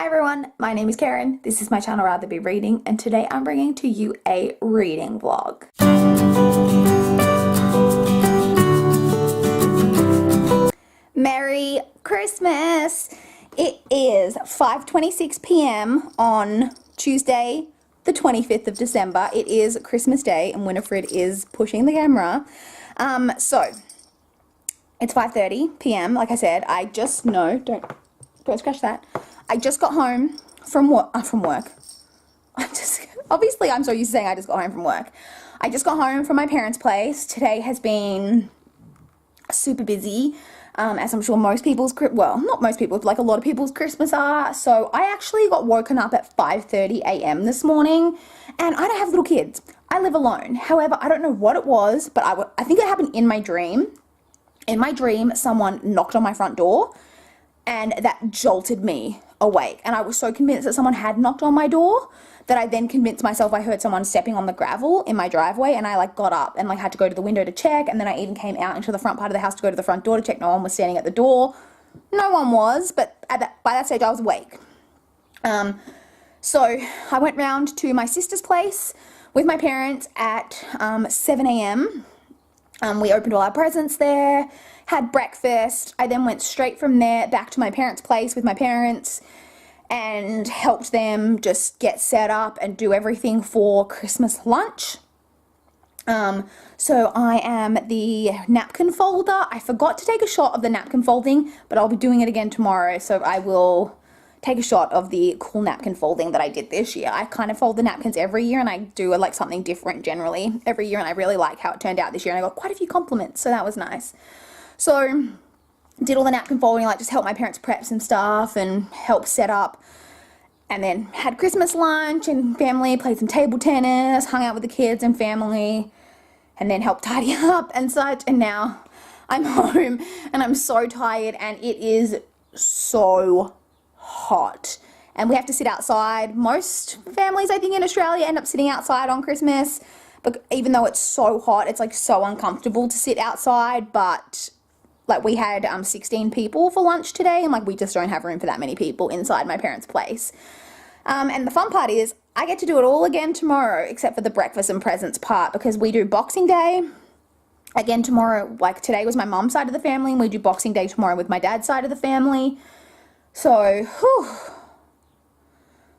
Hi everyone, my name is Karen, this is my channel RatherBeReading, and today I'm bringing to you a reading vlog. Merry Christmas! It is 5:26 p.m. on Tuesday the 25th of December. It is Christmas Day and Winifred is pushing the camera. So it's 5:30 p.m. like I said. I just don't scratch that. I just got home from work. Obviously I'm so used to saying I just got home from work. I just got home from my parents' place. Today has been super busy, as I'm sure most people's, well, not most people, like a lot of people's Christmas are. So I actually got woken up at 5:30 a.m. this morning, and I don't have little kids. I live alone. However, I don't know what it was, but I think it happened in my dream. In my dream, someone knocked on my front door, and that jolted me awake. And I was so convinced that someone had knocked on my door that I then convinced myself I heard someone stepping on the gravel in my driveway, and I got up and had to go to the window to check, and then I even came out into the front part of the house to go to the front door to check no one was standing at the door. No one was, but by that stage I was awake. So I went round to my sister's place with my parents at 7 a.m. We opened all our presents there, had breakfast. I then went straight from there back to my parents' place with my parents and helped them just get set up and do everything for Christmas lunch. So I am the napkin folder. I forgot to take a shot of the napkin folding, but I'll be doing it again tomorrow. So I will take a shot of the cool napkin folding that I did this year. I kind of fold the napkins every year, and I do something different generally every year, and I really like how it turned out this year, and I got quite a few compliments, so that was nice. So did all the napkin folding, just help my parents prep some stuff and help set up, and then had Christmas lunch and family, played some table tennis, hung out with the kids and family, and then helped tidy up and such. And now I'm home and I'm so tired, and it is so hot, and we have to sit outside. Most families, I think, in Australia end up sitting outside on Christmas, but even though it's so hot, it's so uncomfortable to sit outside. But we had 16 people for lunch today, and we just don't have room for that many people inside my parents' place. And the fun part is I get to do it all again tomorrow, except for the breakfast and presents part, because we do Boxing Day again tomorrow. Today was my mum's side of the family, and we do Boxing Day tomorrow with my dad's side of the family. So,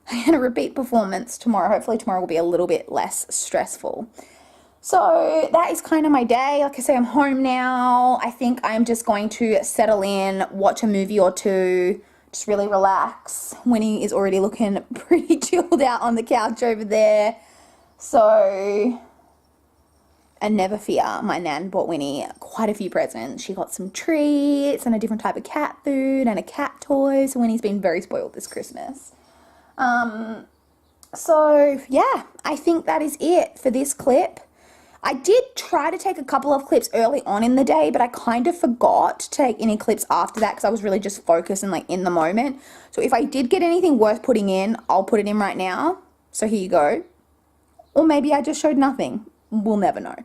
I'm going to repeat performance tomorrow. Hopefully tomorrow will be a little bit less stressful. So that is kind of my day. Like I say, I'm home now. I think I'm just going to settle in, watch a movie or two, just really relax. Winnie is already looking pretty chilled out on the couch over there. So, and never fear, my nan bought Winnie quite a few presents. She got some treats and a different type of cat food and a cat toy. So Winnie's been very spoiled this Christmas. So yeah, I think that is it for this clip. I did try to take a couple of clips early on in the day, but I kind of forgot to take any clips after that because I was really just focused and in the moment. So if I did get anything worth putting in, I'll put it in right now. So here you go. Or maybe I just showed nothing. We'll never know.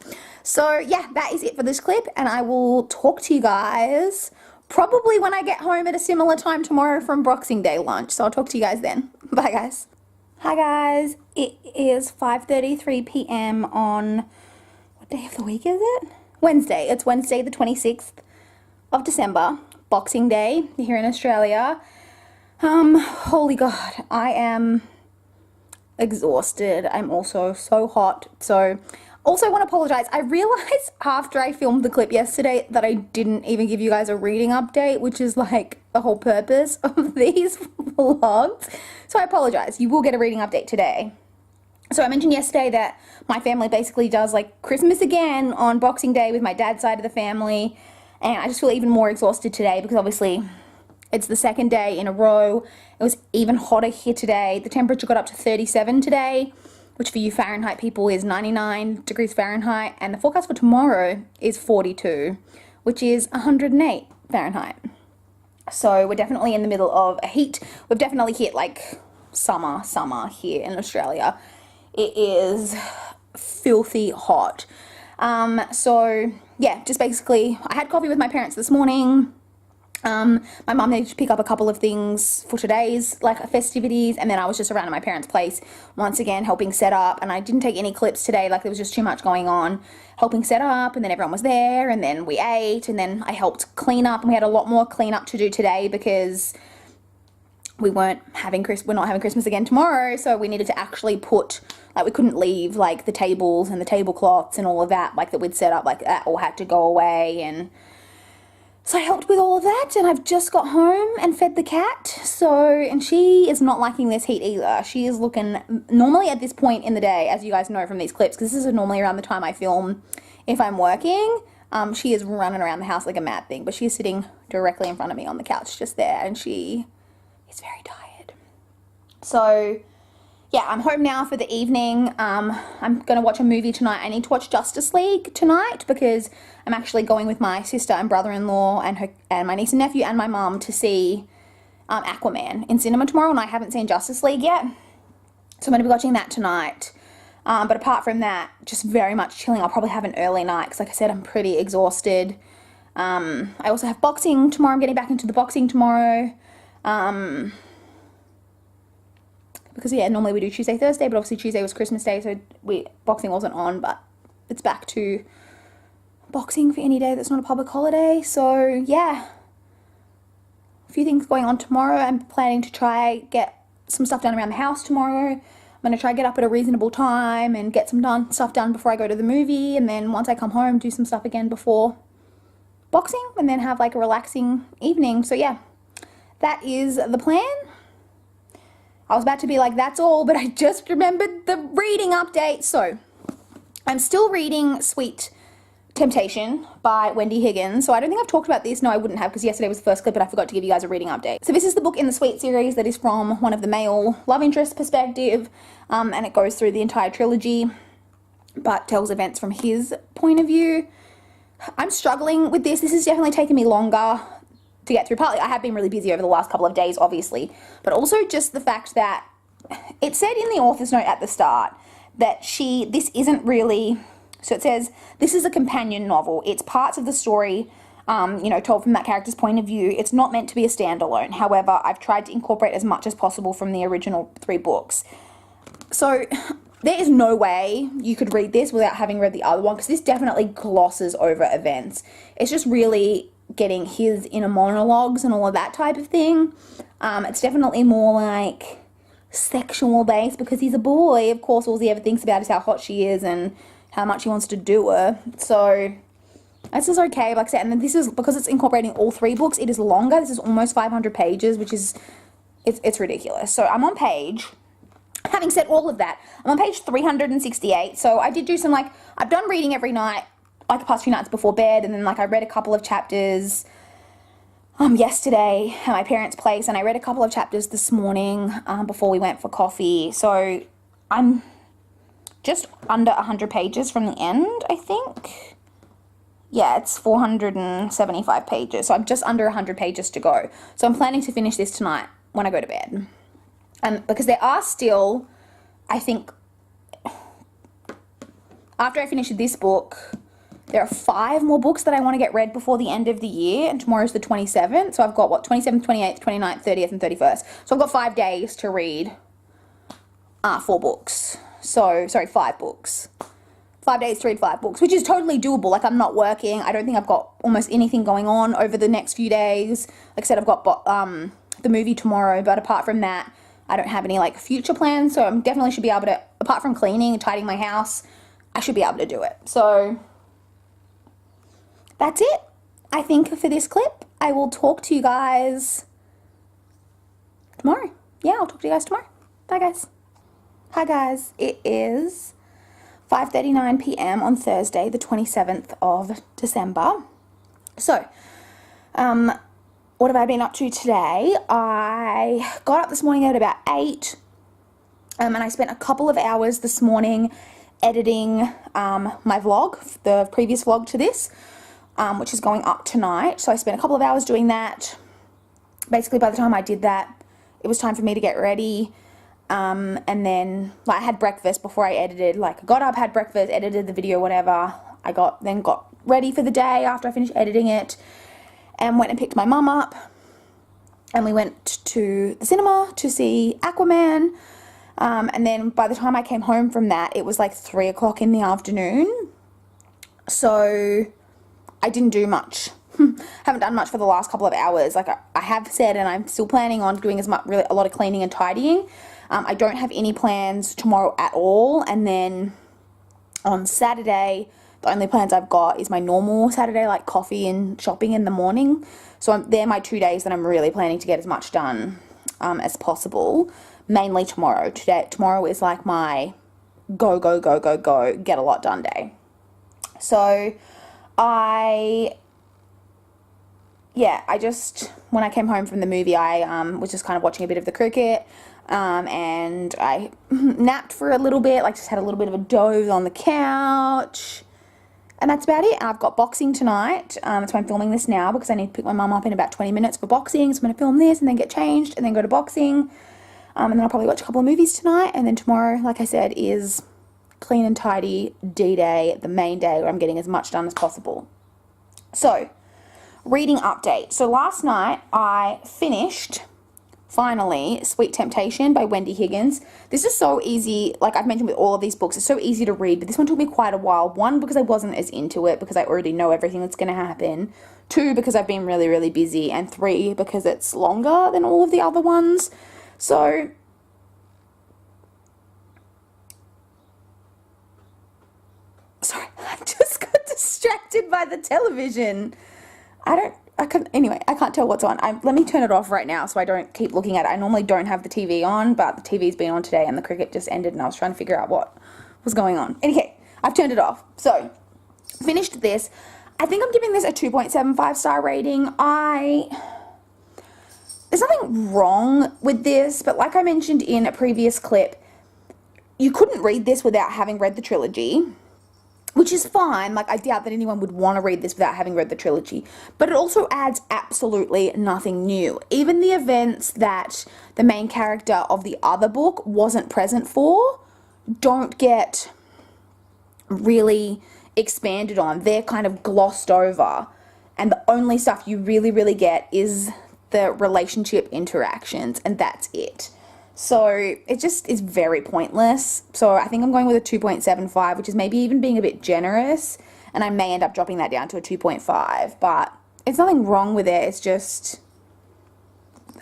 So yeah, that is it for this clip, and I will talk to you guys probably when I get home at a similar time tomorrow from Boxing Day lunch. So I'll talk to you guys then. Bye guys. Hi guys, it is 5:33 p.m. on, what day of the week is it? Wednesday. It's Wednesday the 26th of December, Boxing Day here in Australia. Holy God, I am exhausted. I'm also so hot. So also want to apologize. I realized after I filmed the clip yesterday that I didn't even give you guys a reading update, which is the whole purpose of these vlogs. So I apologize. You will get a reading update today. So I mentioned yesterday that my family basically does Christmas again on Boxing Day with my dad's side of the family, and I just feel even more exhausted today because obviously it's the second day in a row. It was even hotter here today. The temperature got up to 37 today, which for you Fahrenheit people is 99 degrees Fahrenheit, and the forecast for tomorrow is 42, which is 108 Fahrenheit. So we're definitely in the middle of a heat. We've definitely hit summer here in Australia. It is filthy hot. So yeah, just basically I had coffee with my parents this morning. My mum needed to pick up a couple of things for today's like festivities, and then I was just around at my parents' place once again helping set up, and I didn't take any clips today, like there was just too much going on helping set up, and then everyone was there, and then we ate, and then I helped clean up, and we had a lot more clean up to do today because we're not having Christmas again tomorrow, so we needed to actually put, like we couldn't leave like the tables and the tablecloths and all of that, like that we'd set up, like that all had to go away, and so I helped with all of that, and I've just got home and fed the cat, and she is not liking this heat either. She is looking, normally at this point in the day, as you guys know from these clips, because this is normally around the time I film if I'm working, she is running around the house like a mad thing, but she's sitting directly in front of me on the couch just there, and she is very tired. So yeah, I'm home now for the evening. I'm going to watch a movie tonight. I need to watch Justice League tonight because I'm actually going with my sister and brother-in-law and my niece and nephew and my mum to see Aquaman in cinema tomorrow, and I haven't seen Justice League yet. So I'm going to be watching that tonight. But apart from that, just very much chilling. I'll probably have an early night because, like I said, I'm pretty exhausted. I also have boxing tomorrow. I'm getting back into the boxing tomorrow. Because yeah, normally we do Tuesday, Thursday, but obviously Tuesday was Christmas Day, so boxing wasn't on, but it's back to boxing for any day that's not a public holiday. So yeah, a few things going on tomorrow. I'm planning to try get some stuff done around the house tomorrow. I'm going to try get up at a reasonable time and get some stuff done before I go to the movie, and then once I come home, do some stuff again before boxing, and then have like a relaxing evening. So yeah, that is the plan. I was about to be like, that's all, but I just remembered the reading update. So I'm still reading Sweet Temptation by Wendy Higgins. So I don't think I've talked about this. No, I wouldn't have, because yesterday was the first clip, but I forgot to give you guys a reading update. So this is the book in the Sweet series that is from one of the male love interest perspective, and it goes through the entire trilogy, but tells events from his point of view. I'm struggling with this. This has definitely taken me longer to get through. Partly I have been really busy over the last couple of days, obviously, but also just the fact that it said in the author's note at the start that this isn't really, so it says, this is a companion novel. It's parts of the story, told from that character's point of view. It's not meant to be a standalone. However, I've tried to incorporate as much as possible from the original 3 books. So there is no way you could read this without having read the other one, because this definitely glosses over events. It's just really getting his inner monologues and all of that type of thing. It's definitely more like sexual based because he's a boy. Of course, all he ever thinks about is how hot she is and how much he wants to do her. So this is okay, like I said. And then this is, because it's incorporating all 3 books, it is longer. This is almost 500 pages, which is, it's ridiculous. So I'm on page, having said all of that, I'm on page 368. So I did do some, I've done reading every night, like the past few nights before bed, and then I read a couple of chapters yesterday at my parents' place, and I read a couple of chapters this morning before we went for coffee. So I'm just under 100 pages from the end, I think. Yeah, it's 475 pages, so I'm just under 100 pages to go. So I'm planning to finish this tonight when I go to bed. Because there are still, I think, after I finish this book, there are 5 more books that I want to get read before the end of the year, and tomorrow's the 27th, so I've got, 27th, 28th, 29th, 30th, and 31st. So I've got 5 days to read 4 books. So, sorry, 5 books. 5 days to read 5 books, which is totally doable. I'm not working. I don't think I've got almost anything going on over the next few days. Like I said, I've got the movie tomorrow, but apart from that, I don't have any, future plans, so I definitely should be able to, apart from cleaning and tidying my house, I should be able to do it. So that's it, I think, for this clip. I will talk to you guys tomorrow. Yeah, I'll talk to you guys tomorrow. Bye, guys. Hi, guys. It is 5:39 p.m. on Thursday, the 27th of December. So, what have I been up to today? I got up this morning at about 8, and I spent a couple of hours this morning editing my vlog, the previous vlog to this, which is going up tonight. So I spent a couple of hours doing that. Basically, by the time I did that, it was time for me to get ready. And then I had breakfast before I edited. I got up, had breakfast, edited the video, whatever. I got ready for the day after I finished editing it. and went and picked my mum up, and we went to the cinema to see Aquaman. And then by the time I came home from that, it was like 3 o'clock in the afternoon. So I didn't do much. Haven't done much for the last couple of hours. Like I have said, and I'm still planning on doing a lot of cleaning and tidying. I don't have any plans tomorrow at all. And then on Saturday, the only plans I've got is my normal Saturday, like coffee and shopping in the morning. So they're my 2 days that I'm really planning to get as much done as possible. Mainly tomorrow. Tomorrow is like my go, get a lot done day. So when I came home from the movie, I was just kind of watching a bit of the cricket, and I napped for a little bit, like just had a little bit of a doze on the couch, and that's about it. I've got boxing tonight, so I'm filming this now because I need to pick my mum up in about 20 minutes for boxing, so I'm going to film this and then get changed and then go to boxing, and then I'll probably watch a couple of movies tonight, and then tomorrow, like I said, is clean and tidy D-Day, the main day where I'm getting as much done as possible. So, reading update. So last night I finished, finally, Sweet Temptation by Wendy Higgins. This is so easy, like I've mentioned with all of these books, it's so easy to read, but this one took me quite a while. 1, because I wasn't as into it, because I already know everything that's going to happen. 2, because I've been really, really busy. And 3, because it's longer than all of the other ones. So, sorry, I just got distracted by the television. I can't tell what's on. Let me turn it off right now so I don't keep looking at it. I normally don't have the TV on, but the TV's been on today and the cricket just ended and I was trying to figure out what was going on. Okay, I've turned it off. So, finished this. I think I'm giving this a 2.75 star rating. There's nothing wrong with this, but like I mentioned in a previous clip, you couldn't read this without having read the trilogy. Which is fine, like I doubt that anyone would want to read this without having read the trilogy. But it also adds absolutely nothing new. Even the events that the main character of the other book wasn't present for don't get really expanded on. They're kind of glossed over. And the only stuff you really, really get is the relationship interactions, and that's it. So it just is very pointless. So I think I'm going with a 2.75, which is maybe even being a bit generous. And I may end up dropping that down to a 2.5. But it's nothing wrong with it. It's just,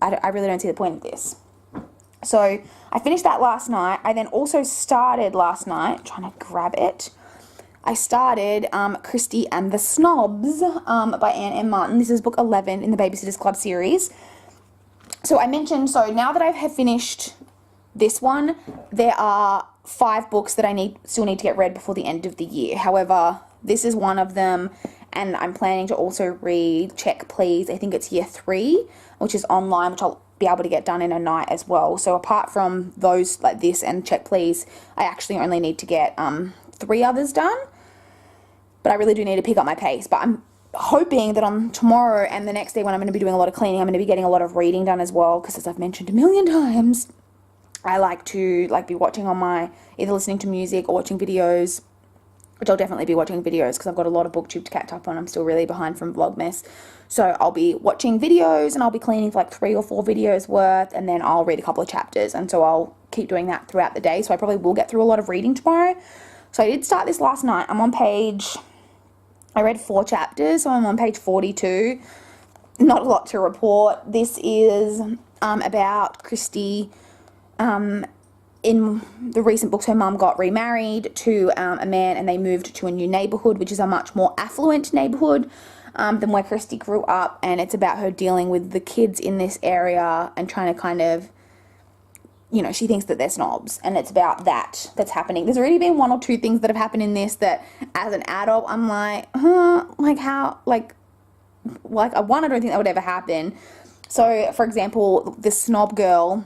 I really don't see the point of this. So I finished that last night. I then also started last night, trying to grab it. I started Christie and the Snobs by Anne M. Martin. This is book 11 in the Babysitter's Club series. So I mentioned, so now that I have finished this one, there are 5 books that I still need to get read before the end of the year. However, this is one of them, and I'm planning to also read Check Please. I think it's year 3, which is online, which I'll be able to get done in a night as well. So apart from those like this and Check Please, I actually only need to get 3 others done. But I really do need to pick up my pace. But I'm hoping that on tomorrow and the next day when I'm going to be doing a lot of cleaning, I'm going to be getting a lot of reading done as well, because as I've mentioned a million times, I like to be watching on either listening to music or watching videos, which I'll definitely be watching videos because I've got a lot of booktube to catch up on. I'm still really behind from Vlogmas. So I'll be watching videos and I'll be cleaning for like 3 or 4 videos worth, and then I'll read a couple of chapters, and so I'll keep doing that throughout the day. So I probably will get through a lot of reading tomorrow. So I did start this last night. I read 4 chapters, so I'm on page 42. Not a lot to report. This is about Christie. In the recent books, her mum got remarried to a man, and they moved to a new neighbourhood, which is a much more affluent neighbourhood than where Christie grew up. And it's about her dealing with the kids in this area and trying to kind of, she thinks that they're snobs, and it's about that's happening. There's already been 1 or 2 things that have happened in this that, as an adult, I'm like, how, one, I don't think that would ever happen. So, for example, this snob girl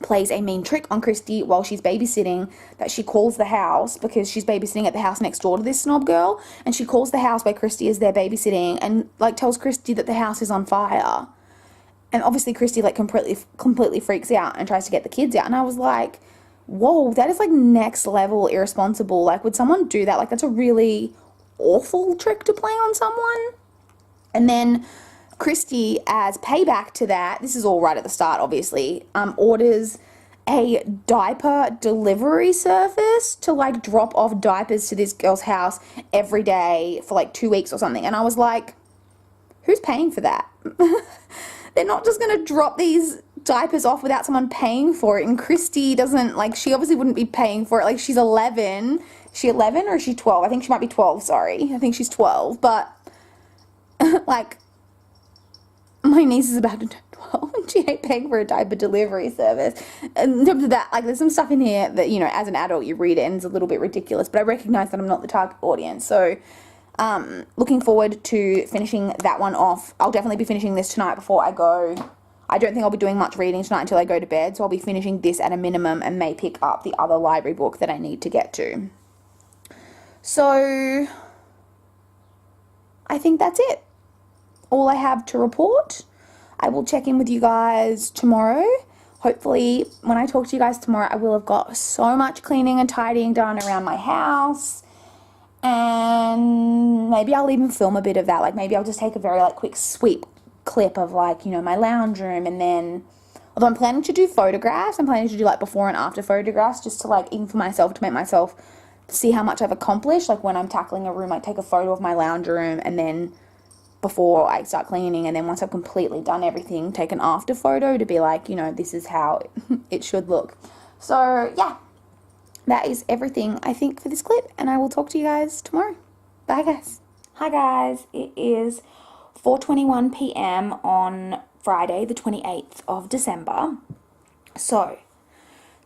plays a mean trick on Christie while she's babysitting, that she calls the house, because she's babysitting at the house next door to this snob girl, and she calls the house where Christie is there babysitting and, tells Christie that the house is on fire. And obviously Christie completely freaks out and tries to get the kids out. And I was like, whoa, that is next level irresponsible. Would someone do that? That's a really awful trick to play on someone. And then Christy, as payback to that, this is all right at the start, obviously, orders a diaper delivery service to like drop off diapers to this girl's house every day for like 2 weeks or something. And I was like, who's paying for that? They're not just going to drop these diapers off without someone paying for it. And Christy doesn't, like, she obviously wouldn't be paying for it. Like, she's 11. Is she 11 or is she 12? I think she might be 12, sorry. I think she's 12. But, like, my niece is about to turn 12 and she ain't paying for a diaper delivery service. And in terms of that, like, there's some stuff in here that, you know, as an adult you read it and it's a little bit ridiculous. But I recognize that I'm not the target audience. So, looking forward to finishing that one off. I'll definitely be finishing this tonight before I go. I don't think I'll be doing much reading tonight until I go to bed, so I'll be finishing this at a minimum and may pick up the other library book that I need to get to. So, I think that's it. All I have to report. I will check in with you guys tomorrow. Hopefully, when I talk to you guys tomorrow, I will have got so much cleaning and tidying done around my house. And maybe I'll even film a bit of that. Like, maybe I'll just take a very, like, quick sweep clip of, like, you know, my lounge room. And then, although I'm planning to do photographs, I'm planning to do, like, before and after photographs, just to, like, even for myself, to make myself see how much I've accomplished. Like, when I'm tackling a room, I take a photo of my lounge room, and then before I start cleaning, and then once I've completely done everything, take an after photo to be like, you know, this is how it should look. So, yeah. That is everything, I think, for this clip, and I will talk to you guys tomorrow. Bye, guys. Hi, guys. It is 4:21 p.m. on Friday, the 28th of December. So,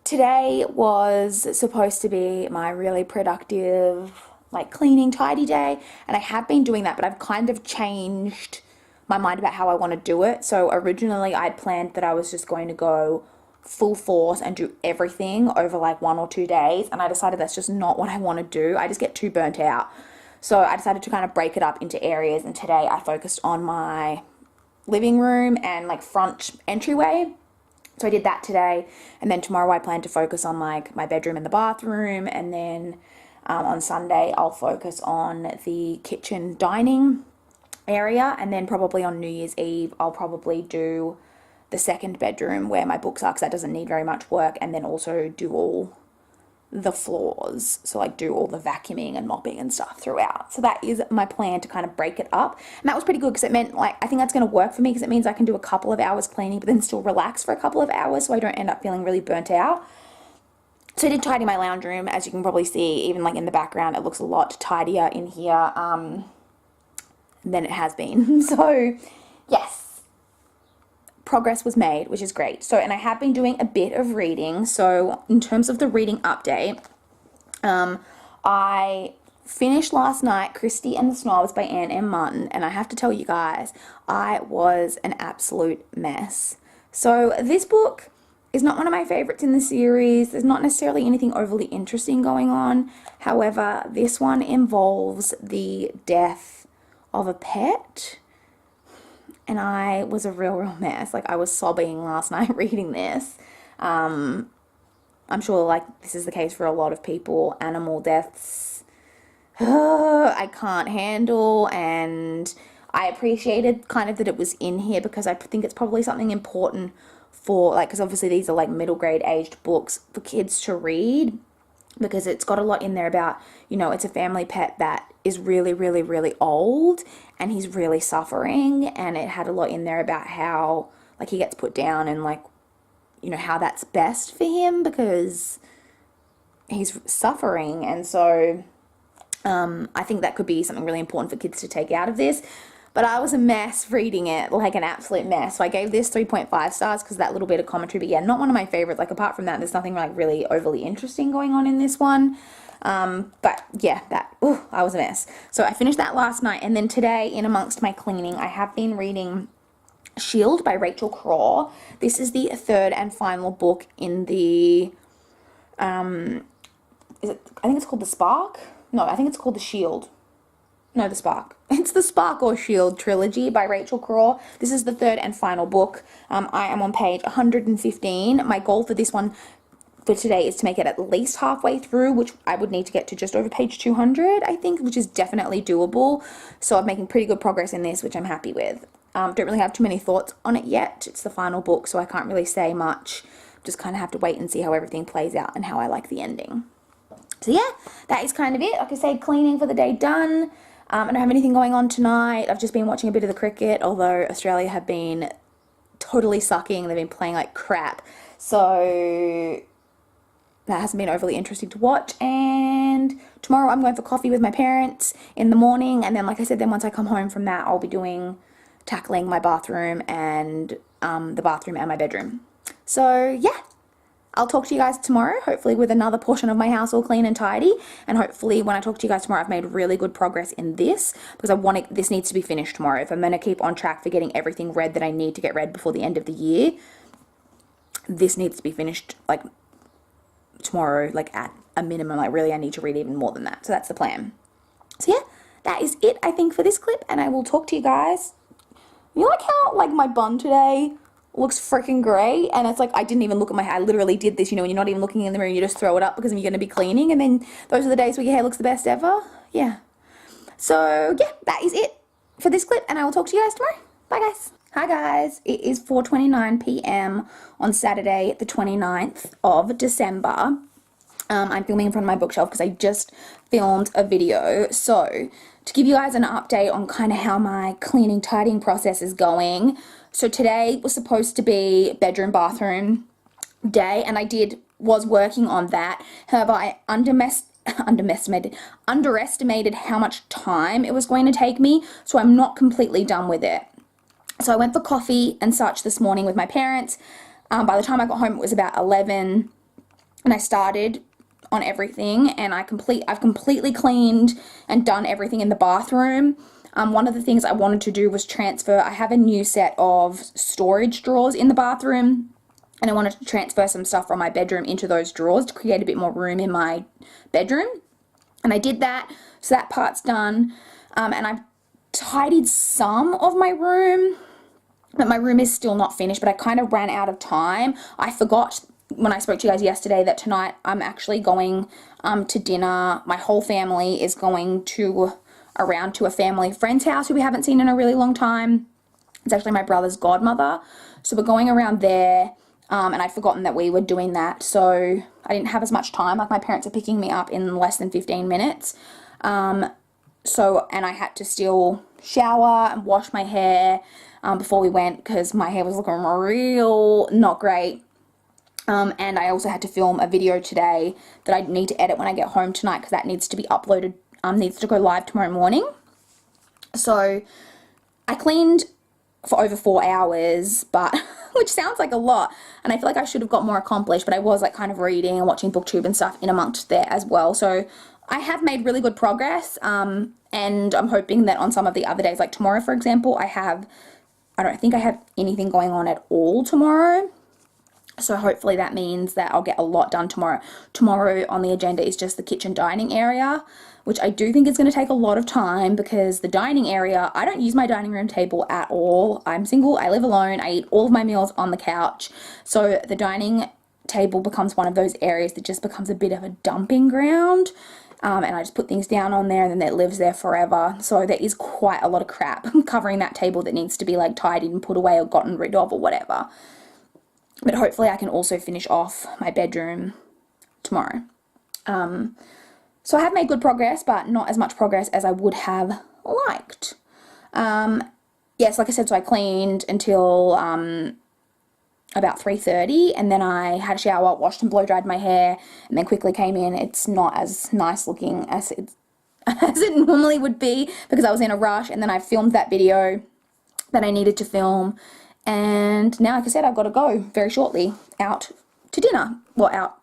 today was supposed to be my really productive, like, cleaning, tidy day, and I have been doing that, but I've kind of changed my mind about how I want to do it. So, originally, I'd planned that I was just going to go full force and do everything over like 1 or 2 days, and I decided that's just not what I want to do. I just get too burnt out. So I decided to kind of break it up into areas, and today I focused on my living room and like front entryway. So I did that today, and then tomorrow I plan to focus on like my bedroom and the bathroom, and then on Sunday I'll focus on the kitchen dining area, and then probably on New Year's Eve I'll probably do the second bedroom where my books are, because that doesn't need very much work, and then also do all the floors, so like do all the vacuuming and mopping and stuff throughout. So that is my plan, to kind of break it up, and that was pretty good because it meant, like, I think that's going to work for me, because it means I can do a couple of hours cleaning but then still relax for a couple of hours, so I don't end up feeling really burnt out. So I did tidy my lounge room, as you can probably see, even like in the background it looks a lot tidier in here than it has been. So yes, progress was made, which is great. So, and I have been doing a bit of reading. So in terms of the reading update, I finished last night Christy and the Snobs by Anne M. Martin, and I have to tell you guys, I was an absolute mess. So this book is not one of my favorites in the series. There's not necessarily anything overly interesting going on. However, this one involves the death of a pet, and I was a real mess. Like, I was sobbing last night reading this. I'm sure, like, this is the case for a lot of people. Animal deaths, I can't handle, and I appreciated kind of that it was in here, because I think it's probably something important for, like, because obviously these are, like, middle grade aged books for kids to read, because it's got a lot in there about, you know, it's a family pet that is really old, and he's really suffering, and it had a lot in there about how, like, he gets put down, and, like, you know, how that's best for him because he's suffering. And so I think that could be something really important for kids to take out of this. But I was a mess reading it, like an absolute mess. So I gave this 3.5 stars because that little bit of commentary. But yeah, not one of my favorites. Like, apart from that, there's nothing like really overly interesting going on in this one. But yeah, I was a mess. So I finished that last night. And then today, in amongst my cleaning, I have been reading Shield by Rachel Craw. This is the third and final book in the, I think it's called The Spark? No, I think it's called The Shield. No, The Spark. It's the Spark or Shield trilogy by Rachel Craw. This is the third and final book. I am on page 115. My goal for this one for today is to make it at least halfway through, which I would need to get to just over page 200, I think, which is definitely doable. So I'm making pretty good progress in this, which I'm happy with. Don't really have too many thoughts on it yet. It's the final book, so I can't really say much. Just kind of have to wait and see how everything plays out and how I like the ending. So yeah, that is kind of it. Like I said, cleaning for the day done. I don't have anything going on tonight. I've just been watching a bit of the cricket, although Australia have been totally sucking. They've been playing like crap. So that hasn't been overly interesting to watch. And tomorrow I'm going for coffee with my parents in the morning. And then, like I said, then once I come home from that, I'll be tackling my bathroom and the bathroom and my bedroom. So yeah, I'll talk to you guys tomorrow, hopefully with another portion of my house all clean and tidy. And hopefully when I talk to you guys tomorrow, I've made really good progress in this, because this needs to be finished tomorrow. If I'm going to keep on track for getting everything read that I need to get read before the end of the year, this needs to be finished like tomorrow, like at a minimum. Like really, I need to read even more than that. So that's the plan. So yeah, that is it, I think, for this clip, and I will talk to you guys. You like how like my bun today looks freaking great, and it's like I didn't even look at my hair. I literally did this, you know, when you're not even looking in the mirror, you just throw it up because you're going to be cleaning, and then those are the days where your hair looks the best ever. Yeah. So yeah, that is it for this clip, and I will talk to you guys tomorrow. Bye guys. Hi guys, it is 4:29 p.m. on Saturday the 29th of December. I'm filming in front of my bookshelf because I just filmed a video. So to give you guys an update on kind of how my cleaning tidying process is going. So today was supposed to be bedroom bathroom day, and I was working on that. However, I underestimated how much time it was going to take me, so I'm not completely done with it. So I went for coffee and such this morning with my parents. By the time I got home, it was about 11, and I started on everything, and I've completely cleaned and done everything in the bathroom. One of the things I wanted to do was transfer. I have a new set of storage drawers in the bathroom, and I wanted to transfer some stuff from my bedroom into those drawers to create a bit more room in my bedroom. And I did that, so that part's done. And I've tidied some of my room, but my room is still not finished, but I kind of ran out of time. I forgot when I spoke to you guys yesterday that tonight I'm actually going to dinner. My whole family is going around to a family friend's house who we haven't seen in a really long time. It's actually my brother's godmother. So we're going around there, and I'd forgotten that we were doing that. So I didn't have as much time. Like my parents are picking me up in less than 15 minutes. And I had to still shower and wash my hair before we went because my hair was looking real not great. And I also had to film a video today that I need to edit when I get home tonight because that needs to be uploaded, needs to go live tomorrow morning. So I cleaned for over 4 hours, but which sounds like a lot, and I feel like I should have got more accomplished, but I was like kind of reading and watching booktube and stuff in amongst there as well. So I have made really good progress, and I'm hoping that on some of the other days, like tomorrow for example, I don't think I have anything going on at all tomorrow. So hopefully that means that I'll get a lot done tomorrow. Tomorrow on the agenda is just the kitchen dining area, which I do think is going to take a lot of time because the dining area, I don't use my dining room table at all. I'm single, I live alone, I eat all of my meals on the couch. So the dining table becomes one of those areas that just becomes a bit of a dumping ground. And I just put things down on there and then it lives there forever. So there is quite a lot of crap covering that table that needs to be like tidied and put away or gotten rid of or whatever. But hopefully I can also finish off my bedroom tomorrow. So I have made good progress, but not as much progress as I would have liked. Yes, like I said, so I cleaned until about 3:30, and then I had a shower, washed and blow dried my hair, and then quickly came in. It's not as nice looking as it normally would be because I was in a rush, and then I filmed that video that I needed to film. And now, like I said, I've got to go very shortly out to dinner. Well, out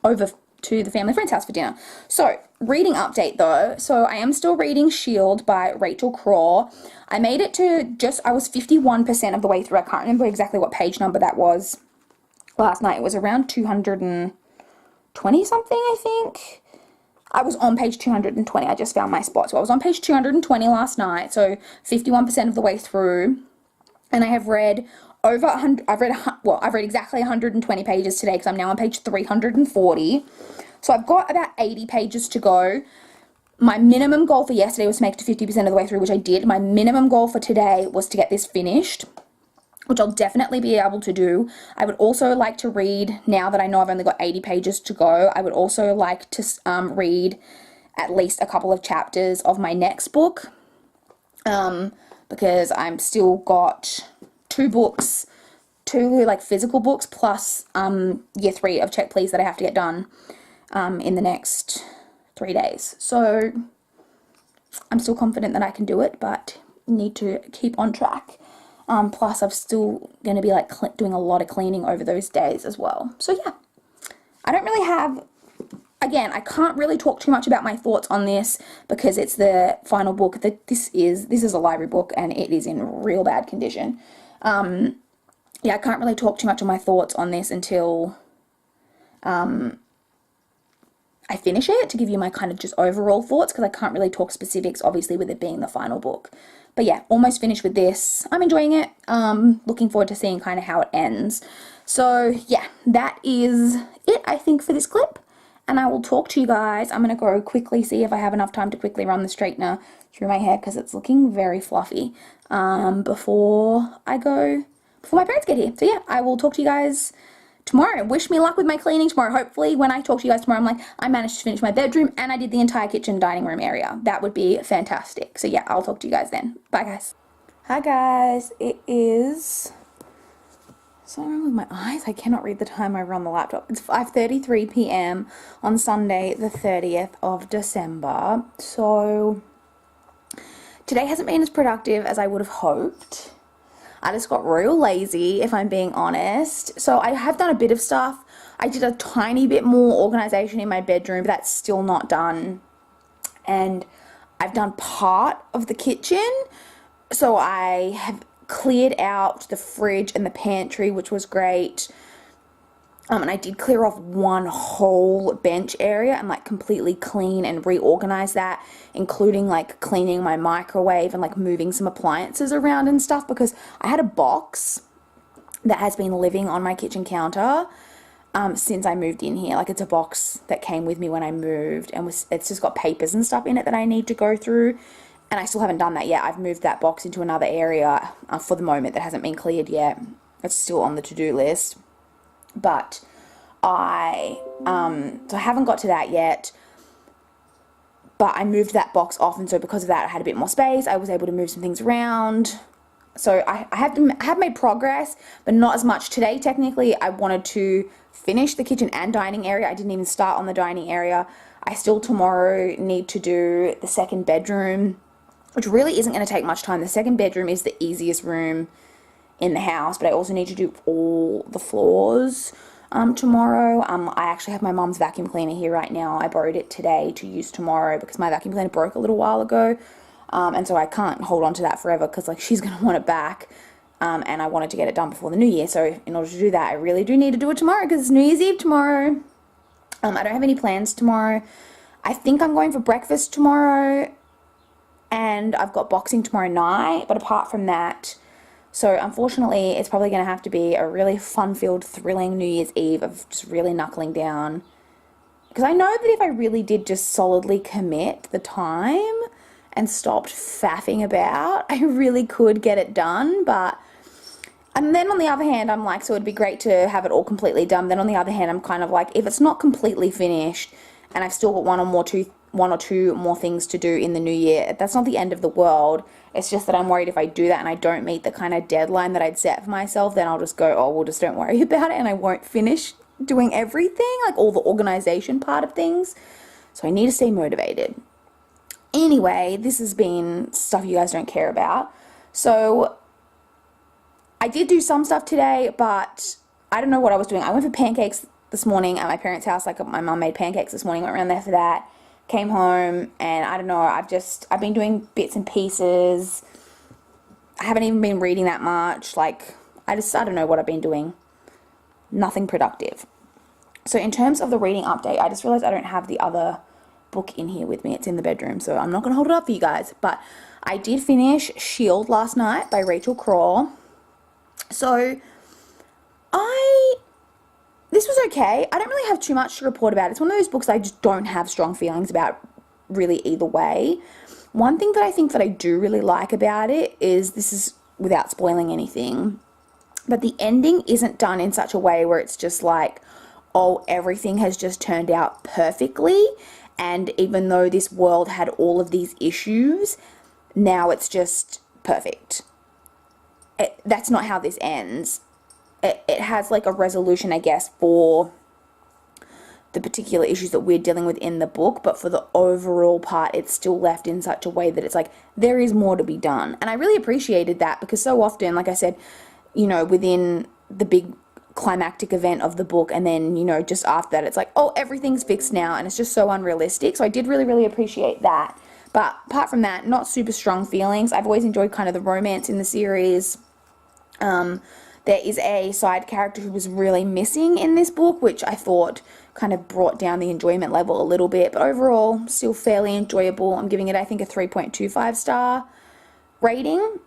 over to the family friend's house for dinner. So, reading update though. So, I am still reading Shield by Rachel Craw. I made it to I was 51% of the way through. I can't remember exactly what page number that was last night. It was around 220 something, I think. I was on page 220. I just found my spot. So, I was on page 220 last night. So, 51% of the way through. And I have read over 100, I've read exactly 120 pages today because I'm now on page 340. So I've got about 80 pages to go. my minimum goal for yesterday was to make it to 50% of the way through, which I did. My minimum goal for today was to get this finished, which I'll definitely be able to do. I would also like to read, now that I know I've only got 80 pages to go, I would also like to read at least a couple of chapters of my next book, because I'm still got 2 books, 2 like physical books, plus year 3 of Check Please that I have to get done in the next 3 days. So I'm still confident that I can do it, but need to keep on track. Plus I'm still going to be like doing a lot of cleaning over those days as well. So yeah, I don't really have, again, I can't really talk too much about my thoughts on this because it's the final book. This is a library book and it is in real bad condition. Yeah, I can't really talk too much on my thoughts on this until I finish it, to give you my kind of just overall thoughts, because I can't really talk specifics, obviously, with it being the final book. But yeah, almost finished with this. I'm enjoying it. Looking forward to seeing kind of how it ends. So yeah, that is it, I think, for this clip. And I will talk to you guys. I'm going to go quickly see if I have enough time to quickly run the straightener through my hair because it's looking very fluffy before my parents get here. So yeah, I will talk to you guys tomorrow. Wish me luck with my cleaning tomorrow. Hopefully when I talk to you guys tomorrow, I'm like, I managed to finish my bedroom and I did the entire kitchen dining room area. That would be fantastic. So yeah, I'll talk to you guys then. Bye guys. Hi guys, it is something wrong with my eyes. I cannot read the time over on the laptop. It's 5:33 p.m. on Sunday, the 30th of December. So today hasn't been as productive as I would have hoped. I just got real lazy, if I'm being honest. So I have done a bit of stuff. I did a tiny bit more organization in my bedroom, but that's still not done. And I've done part of the kitchen. So I have cleared out the fridge and the pantry, which was great. And I did clear off one whole bench area and like completely clean and reorganize that, including like cleaning my microwave and like moving some appliances around and stuff, because I had a box that has been living on my kitchen counter since I moved in here. Like, it's a box that came with me when I moved, and it's just got papers and stuff in it that I need to go through, and I still haven't done that yet. I've moved that box into another area for the moment that hasn't been cleared yet. It's still on the to-do list. But so I haven't got to that yet, but I moved that box off, and so because of that I had a bit more space. I was able to move some things around. So I have made progress, but not as much today. Technically, I wanted to finish the kitchen and dining area. I didn't even start on the dining area. I still tomorrow need to do the second bedroom, which really isn't going to take much time. The second bedroom is the easiest room in the house, but I also need to do all the floors tomorrow. I actually have my mom's vacuum cleaner here right now. I borrowed it today to use tomorrow because my vacuum cleaner broke a little while ago, and so I can't hold on to that forever because like she's going to want it back, and I wanted to get it done before the new year. So in order to do that, I really do need to do it tomorrow because it's New Year's Eve tomorrow. I don't have any plans tomorrow. I think I'm going for breakfast tomorrow, and I've got boxing tomorrow night, but apart from that, so unfortunately, it's probably going to have to be a really fun-filled, thrilling New Year's Eve of just really knuckling down. Because I know that if I really did just solidly commit the time and stopped faffing about, I really could get it done. And then on the other hand, I'm like, so it'd be great to have it all completely done. Then on the other hand, I'm kind of like, if it's not completely finished and I've still got one or two more things to do in the new year, that's not the end of the world. It's just that I'm worried if I do that and I don't meet the kind of deadline that I'd set for myself, then I'll just go, oh, well, just don't worry about it, and I won't finish doing everything, like all the organization part of things. So I need to stay motivated. Anyway, this has been stuff you guys don't care about. So I did do some stuff today, but I don't know what I was doing. I went for pancakes this morning at my parents' house. Like, my mum made pancakes this morning, went around there for that. Came home, and I don't know, I've been doing bits and pieces. I haven't even been reading that much. Like, I don't know what I've been doing. Nothing productive. So in terms of the reading update, I just realized I don't have the other book in here with me. It's in the bedroom, so I'm not going to hold it up for you guys. But I did finish Shield last night by Rachel Craw. So this was okay. I don't really have too much to report about. It's one of those books I just don't have strong feelings about really either way. One thing that I think that I do really like about it is, this is without spoiling anything, but the ending isn't done in such a way where it's just like, oh, everything has just turned out perfectly, and even though this world had all of these issues, now it's just perfect. That's not how this ends. It has like a resolution, I guess, for the particular issues that we're dealing with in the book, but for the overall part, it's still left in such a way that it's like, there is more to be done. And I really appreciated that, because so often, like I said, you know, within the big climactic event of the book, and then, you know, just after that, it's like, oh, everything's fixed now, and it's just so unrealistic. So I did really, really appreciate that. But apart from that, not super strong feelings. I've always enjoyed kind of the romance in the series. There is a side character who was really missing in this book, which I thought kind of brought down the enjoyment level a little bit, but overall, still fairly enjoyable. I'm giving it, I think, a 3.25 star rating.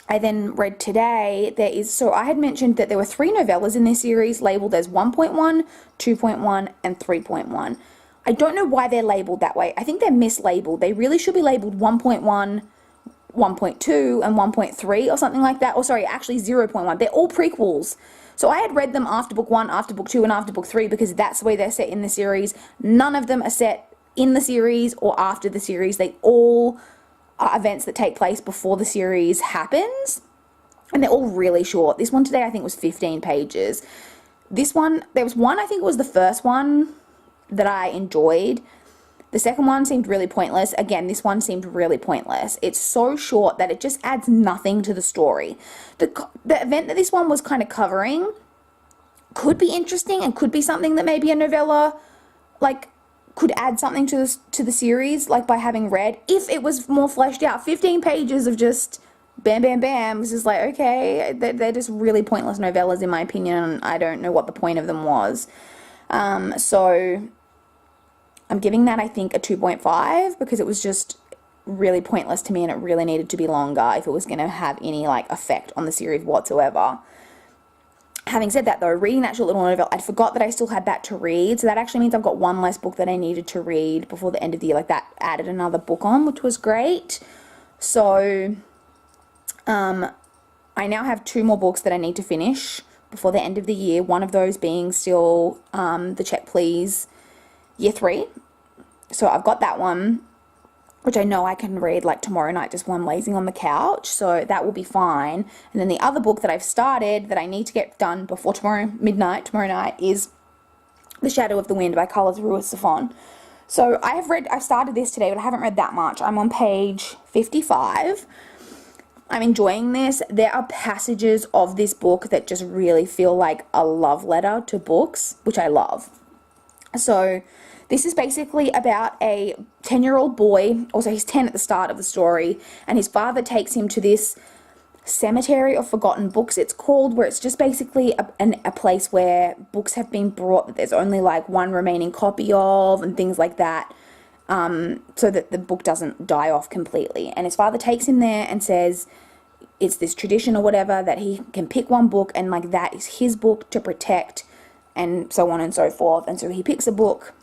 I then read today, so I had mentioned that there were 3 novellas in this series labeled as 1.1, 2.1, and 3.1. I don't know why they're labeled that way. I think they're mislabeled. They really should be labeled 1.1, 1.2, and 1.3 or something like that. Or sorry, actually 0.1. They're all prequels. So I had read them after book 1, after book 2, and after book 3 because that's the way they're set in the series. None of them are set in the series or after the series. They all are events that take place before the series happens. And they're all really short. This one today I think was 15 pages. This one, there was one, I think it was the first one that I enjoyed. The second one seemed really pointless. Again, this one seemed really pointless. It's so short that it just adds nothing to the story. The event that this one was kind of covering could be interesting and could be something that maybe a novella, like, could add something to the series, like by having read, if it was more fleshed out. 15 pages of just bam, bam, bam. It's just like, okay, they're just really pointless novellas in my opinion, and I don't know what the point of them was. So I'm giving that, I think, a 2.5 because it was just really pointless to me, and it really needed to be longer if it was going to have any like effect on the series whatsoever. Having said that though, reading that short little novel, I forgot that I still had that to read, so that actually means I've got one less book that I needed to read before the end of the year. Like, that added another book on, which was great. So I now have 2 more books that I need to finish before the end of the year, one of those being still the Check Please Year 3. So I've got that one, which I know I can read like tomorrow night just while I'm lazing on the couch, so that will be fine. And then the other book that I've started that I need to get done before tomorrow night is The Shadow of the Wind by Carlos Ruiz-Zafón. So I started this today, but I haven't read that much. I'm on page 55. I'm enjoying this. There are passages of this book that just really feel like a love letter to books, which I love. So this is basically about a 10-year-old boy, also he's 10 at the start of the story, and his father takes him to this cemetery of forgotten books, it's called, where it's just basically a place where books have been brought that there's only like one remaining copy of and things like that, so that the book doesn't die off completely. And his father takes him there and says it's this tradition or whatever that he can pick one book and like that is his book to protect, and so on and so forth. And so he picks a book,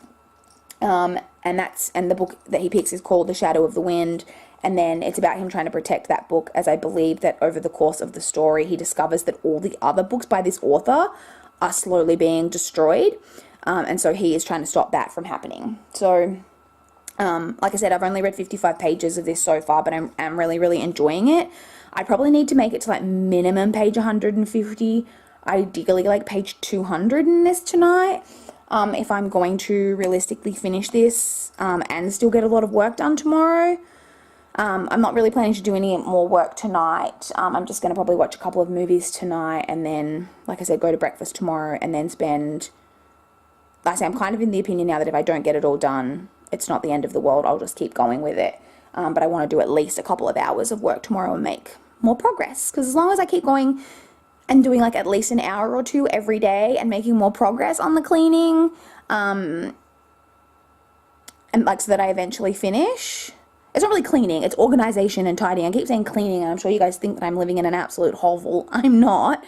and the book that he picks is called The Shadow of the Wind, and then it's about him trying to protect that book, as I believe that over the course of the story he discovers that all the other books by this author are slowly being destroyed, and so he is trying to stop that from happening. So like I said, I've only read 55 pages of this so far, but I'm really, really enjoying it. I probably need to make it to like minimum page 150, ideally like page 200 in this tonight, if I'm going to realistically finish this and still get a lot of work done tomorrow. I'm not really planning to do any more work tonight. I'm just going to probably watch a couple of movies tonight and then, like I said, go to breakfast tomorrow and then spend, like I say, I'm kind of in the opinion now that if I don't get it all done, it's not the end of the world. I'll just keep going with it. But I want to do at least a couple of hours of work tomorrow and make more progress. Because as long as I keep going and doing like at least an hour or 2 every day and making more progress on the cleaning, and like so that I eventually finish. It's not really cleaning, it's organization and tidying. I keep saying cleaning, and I'm sure you guys think that I'm living in an absolute hovel. I'm not.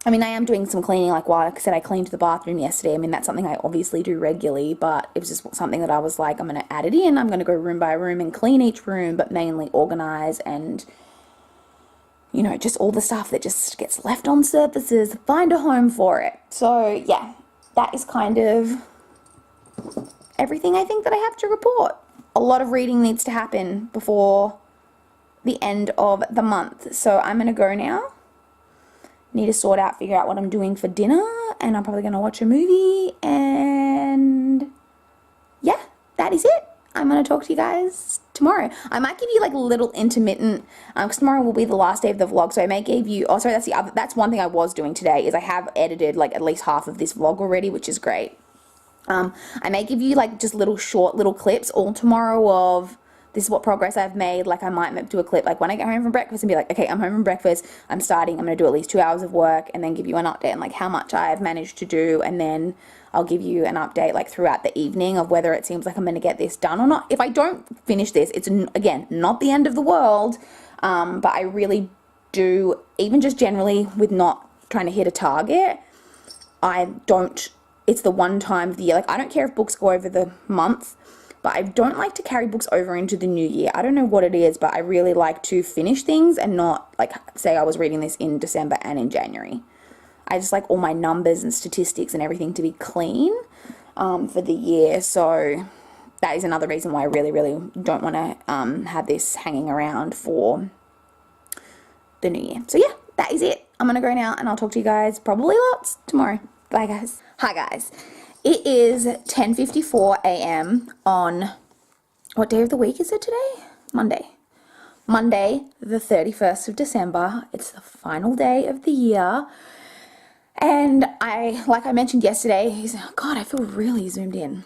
I mean, I am doing some cleaning, like I said, I cleaned the bathroom yesterday. I mean, that's something I obviously do regularly, but it was just something that I was like, I'm going to add it in. I'm going to go room by room and clean each room, but mainly organize and, you know, just all the stuff that just gets left on surfaces, find a home for it. So, yeah, that is kind of everything I think that I have to report. A lot of reading needs to happen before the end of the month. So I'm going to go now. Need to sort out, figure out what I'm doing for dinner, and I'm probably going to watch a movie, and yeah, that is it. I'm going to talk to you guys tomorrow. I might give you like a little intermittent, because tomorrow will be the last day of the vlog, so I may give you, oh sorry, that's one thing I was doing today, is I have edited like at least half of this vlog already, which is great. I may give you like just short little clips all tomorrow of this is what progress I've made. Like I might do a clip like when I get home from breakfast and be like, okay, I'm home from breakfast, I'm going to do at least 2 hours of work, and then give you an update on like how much I've managed to do, and then I'll give you an update like throughout the evening of whether it seems like I'm going to get this done or not. If I don't finish this, it's again not the end of the world, but I really do, even just generally with not trying to hit a target, it's the one time of the year, like I don't care if books go over the month, but I don't like to carry books over into the new year. I don't know what it is, but I really like to finish things and not like say I was reading this in December and in January. I just like all my numbers and statistics and everything to be clean for the year. So that is another reason why I really, really don't want to have this hanging around for the new year. So yeah, that is it. I'm going to go now, and I'll talk to you guys probably lots tomorrow. Bye guys. Hi guys. It is 10:54 a.m. on, what day of the week is it today? Monday. Monday, the 31st of December. It's the final day of the year. And like I mentioned yesterday, God, I feel really zoomed in.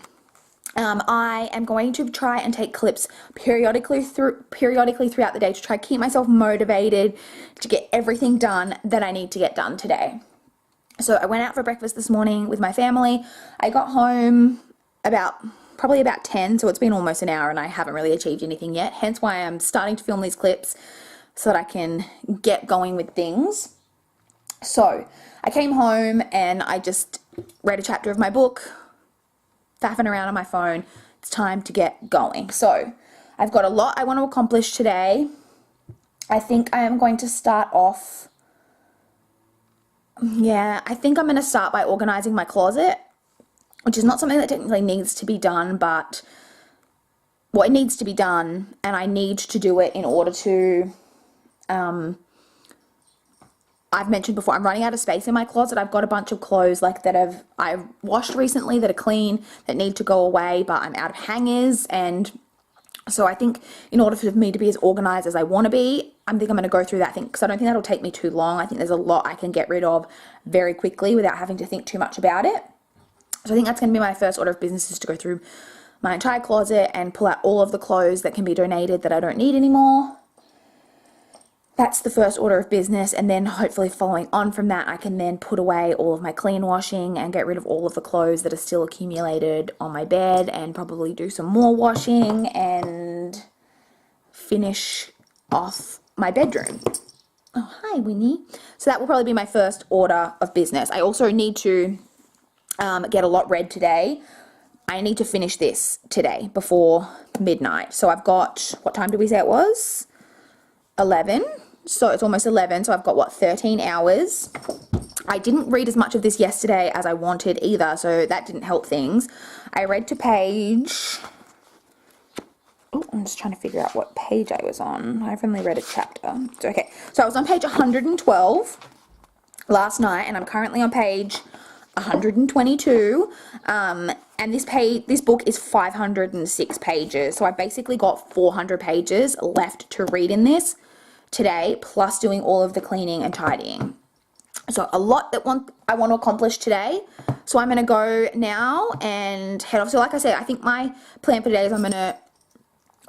I am going to try and take clips periodically throughout the day to try to keep myself motivated to get everything done that I need to get done today. So I went out for breakfast this morning with my family. I got home probably about 10, so it's been almost an hour and I haven't really achieved anything yet. Hence why I'm starting to film these clips so that I can get going with things. So I came home and I just read a chapter of my book, faffing around on my phone. It's time to get going. So I've got a lot I want to accomplish today. I think I am going to start off, I think I'm going to start by organizing my closet, which is not something that technically needs to be done, but it needs to be done, and I need to do it in order to, I've mentioned before, I'm running out of space in my closet. I've got a bunch of clothes like that I've washed recently that are clean, that need to go away, but I'm out of hangers, and so I think in order for me to be as organized as I want to be, I think I'm going to go through that thing, because I don't think that'll take me too long. I think there's a lot I can get rid of very quickly without having to think too much about it. So I think that's going to be my first order of business, is to go through my entire closet and pull out all of the clothes that can be donated that I don't need anymore. That's the first order of business, and then hopefully following on from that, I can then put away all of my clean washing and get rid of all of the clothes that are still accumulated on my bed, and probably do some more washing and finish off my bedroom. Oh, hi, Winnie. So that will probably be my first order of business. I also need to get a lot read today. I need to finish this today before midnight. So I've got, what time did we say it was? 11. So it's almost 11. So I've got, 13 hours. I didn't read as much of this yesterday as I wanted either, so that didn't help things. I read to page... Oh, I'm just trying to figure out what page I was on. I've only read a chapter. So, okay. So I was on page 112 last night, and I'm currently on page 122. And this book is 506 pages. So I basically got 400 pages left to read in this today, plus doing all of the cleaning and tidying. So a lot that I want to accomplish today. So I'm going to go now and head off. So like I said, I think my plan for today is I'm going to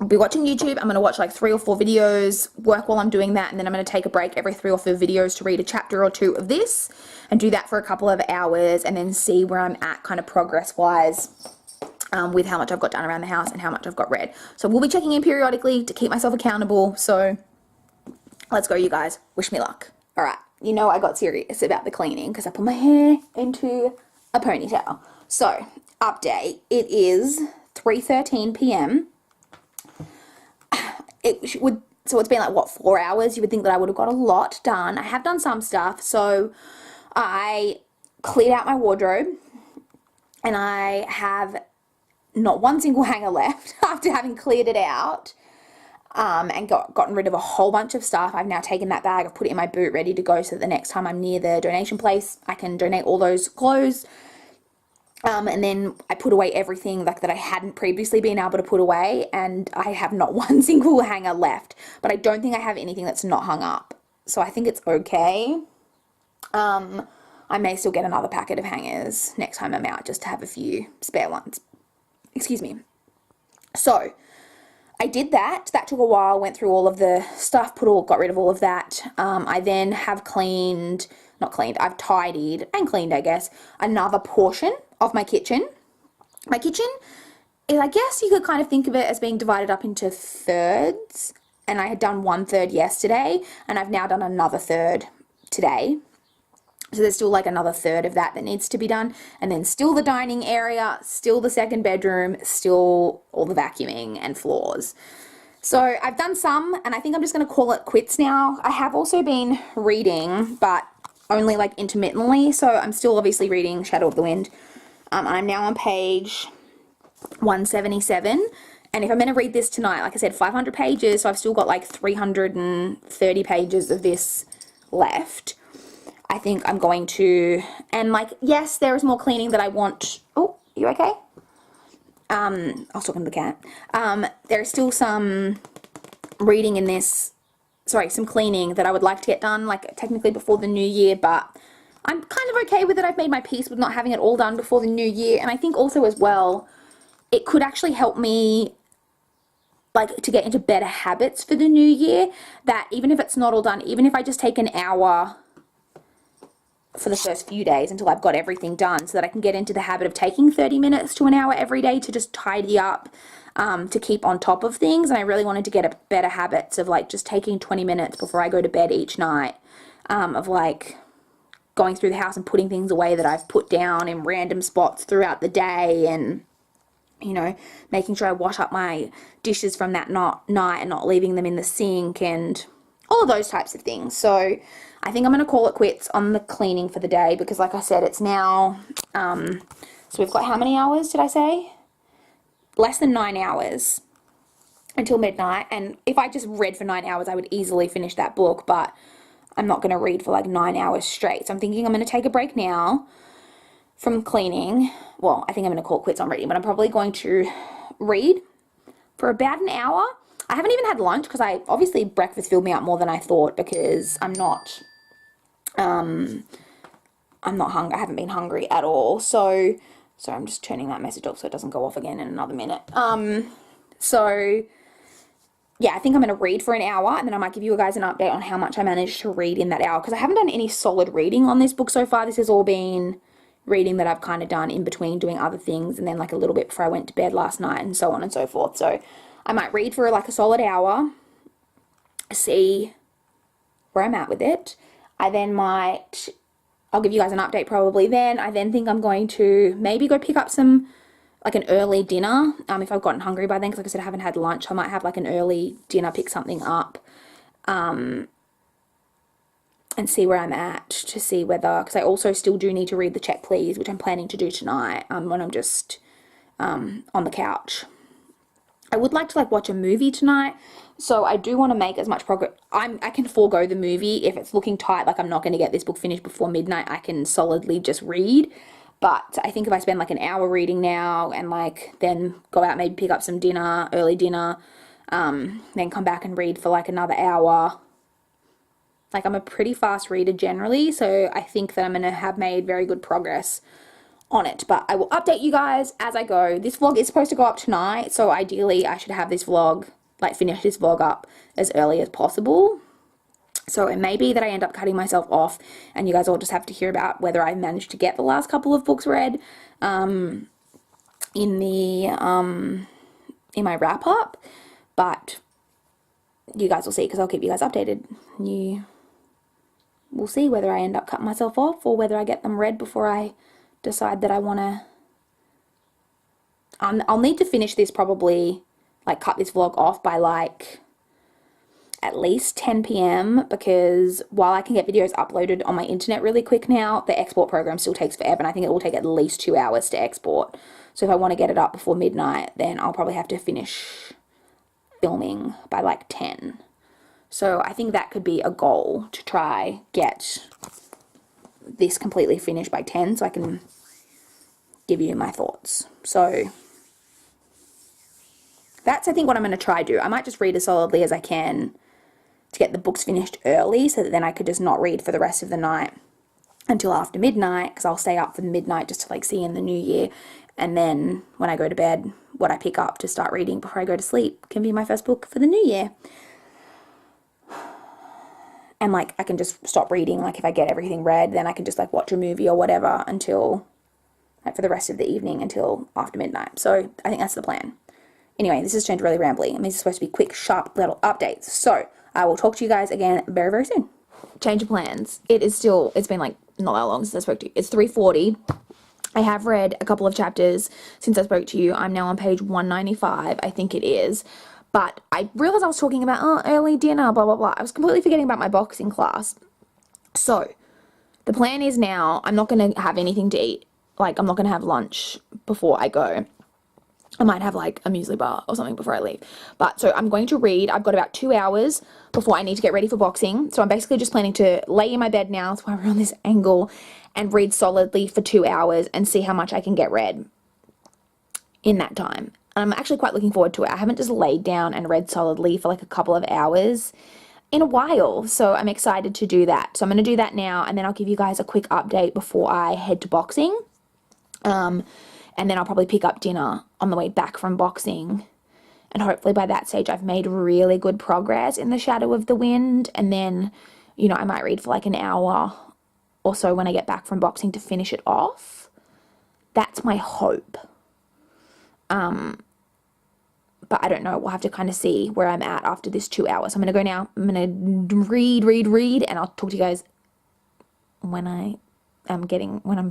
be watching YouTube. I'm going to watch like 3 or 4 videos, work while I'm doing that, and then I'm going to take a break every 3 or 4 videos to read a chapter or 2 of this, and do that for a couple of hours, and then see where I'm at kind of progress-wise with how much I've got done around the house and how much I've got read. So we'll be checking in periodically to keep myself accountable. So let's go, you guys. Wish me luck. All right. you know I got serious about the cleaning because I put my hair into a ponytail. So, update. It is 3:13 p.m. So it's been like, what, 4 hours? You would think that I would have got a lot done. I have done some stuff. So I cleared out my wardrobe and I have not one single hanger left after having cleared it out. And gotten rid of a whole bunch of stuff. I've now taken that bag, I've put it in my boot ready to go so that the next time I'm near the donation place, I can donate all those clothes. And then I put away everything like that I hadn't previously been able to put away, and I have not one single hanger left. But I don't think I have anything that's not hung up. So I think it's okay. I may still get another packet of hangers next time I'm out just to have a few spare ones. Excuse me. So I did that. That took a while, went through all of the stuff, got rid of all of that. I then have I've tidied and cleaned, I guess, another portion of my kitchen. My kitchen is, I guess you could kind of think of it as being divided up into thirds. And I had done 1/3 yesterday, and I've now done another third today. So there's still like another third of that needs to be done. And then still the dining area, still the second bedroom, still all the vacuuming and floors. So I've done some, and I think I'm just going to call it quits now. I have also been reading, but only like intermittently. So I'm still obviously reading Shadow of the Wind. I'm now on page 177. And if I'm going to read this tonight, like I said, 500 pages. So I've still got like 330 pages of this left. I think I'm going to, and like, yes, there is more cleaning that I want. Oh, you okay? I was talking to the cat. There is still some reading in this, some cleaning that I would like to get done, like technically before the new year, but I'm kind of okay with it. I've made my peace with not having it all done before the new year. And I think also as well, it could actually help me like to get into better habits for the new year, that even if it's not all done, even if I just take an hour for the first few days until I've got everything done, so that I can get into the habit of taking 30 minutes to an hour every day to just tidy up, to keep on top of things. And I really wanted to get a better habits of like just taking 20 minutes before I go to bed each night, of like going through the house and putting things away that I've put down in random spots throughout the day, and you know, making sure I wash up my dishes from that night and not leaving them in the sink and all of those types of things. So I think I'm going to call it quits on the cleaning for the day, because like I said, it's now, so we've got how many hours did I say? Less than 9 hours until midnight. And if I just read for 9 hours, I would easily finish that book, but I'm not going to read for like 9 hours straight. So I'm thinking I'm going to take a break now from cleaning. Well, I think I'm going to call it quits on reading, but I'm probably going to read for about an hour. I haven't even had lunch because obviously breakfast filled me up more than I thought, because I'm not hungry. I haven't been hungry at all. So I'm just turning that message off so it doesn't go off again in another minute. So yeah, I think I'm going to read for an hour, and then I might give you guys an update on how much I managed to read in that hour, because I haven't done any solid reading on this book so far. This has all been reading that I've kind of done in between doing other things, and then like a little bit before I went to bed last night, and so on and so forth. So I might read for like a solid hour, see where I'm at with it. I'll give you guys an update probably then. I then think I'm going to maybe go pick up some, like an early dinner, if I've gotten hungry by then, because like I said, I haven't had lunch. I might have like an early dinner, pick something up, and see where I'm at, to see whether, because I also still do need to read the Check Please, which I'm planning to do tonight, when I'm just on the couch. I would like to like watch a movie tonight, so I do want to make as much progress. I can forego the movie if it's looking tight, like I'm not going to get this book finished before midnight. I can solidly just read. But I think if I spend like an hour reading now, and like then go out, maybe pick up some dinner, early dinner, then come back and read for like another hour. Like, I'm a pretty fast reader generally, so I think that I'm going to have made very good progress on it. But I will update you guys as I go. This vlog is supposed to go up tonight, so ideally I should have this vlog, like finish this vlog up as early as possible. So it may be that I end up cutting myself off, and you guys all just have to hear about whether I managed to get the last couple of books read in my wrap up. But you guys will see, because I'll keep you guys updated. we'll see whether I end up cutting myself off or whether I get them read before I decide that I want to. I'll need to finish this probably, like cut this vlog off by like at least 10 p.m. because while I can get videos uploaded on my internet really quick now, the export program still takes forever, and I think it will take at least 2 hours to export. So if I want to get it up before midnight, then I'll probably have to finish filming by like 10. So I think that could be a goal, to try get this completely finished by 10 so I can give you my thoughts. So that's, I think, what I'm going to try do. I might just read as solidly as I can to get the books finished early so that then I could just not read for the rest of the night until after midnight, because I'll stay up for the midnight just to like see in the new year, and then when I go to bed, what I pick up to start reading before I go to sleep can be my first book for the new year. And like I can just stop reading, like if I get everything read, then I can just like watch a movie or whatever until like for the rest of the evening until after midnight. So I think that's the plan. Anyway, this has turned really rambly, and these are supposed to be quick, sharp little updates. So I will talk to you guys again very, very soon. Change of plans. It's been like not that long since I spoke to you. It's 3:40. I have read a couple of chapters since I spoke to you. I'm now on page 195, I think it is. But I realized I was talking about, early dinner, blah, blah, blah. I was completely forgetting about my boxing class. So the plan is now I'm not going to have anything to eat. Like, I'm not going to have lunch before I go. I might have like a muesli bar or something before I leave. But so I'm going to read. I've got about 2 hours before I need to get ready for boxing. So I'm basically just planning to lay in my bed now, that's why we're on this angle, and read solidly for 2 hours and see how much I can get read in that time. I'm actually quite looking forward to it. I haven't just laid down and read solidly for like a couple of hours in a while. So I'm excited to do that. So I'm going to do that now, and then I'll give you guys a quick update before I head to boxing. And then I'll probably pick up dinner on the way back from boxing. And hopefully by that stage I've made really good progress in The Shadow of the Wind. And then, you know, I might read for like an hour or so when I get back from boxing to finish it off. That's my hope. But I don't know. We'll have to kind of see where I'm at after this 2 hours. I'm going to go now. I'm going to read. And I'll talk to you guys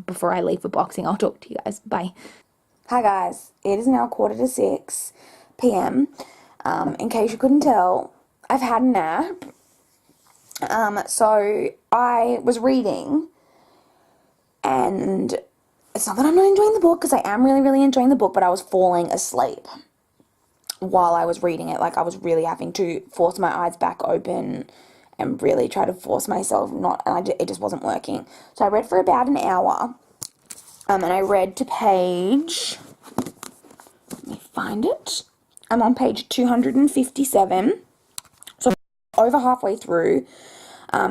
before I leave for boxing. I'll talk to you guys. Bye. Hi guys, it is now 5:45 p.m. In case you couldn't tell, I've had a nap. So I was reading, and it's not that I'm not enjoying the book, because I am really, really enjoying the book, but I was falling asleep while I was reading it. Like, I was really having to force my eyes back open and really try to force myself it just wasn't working. So I read for about an hour, and I read to page, let me find it, I'm on page 257, so I'm over halfway through, what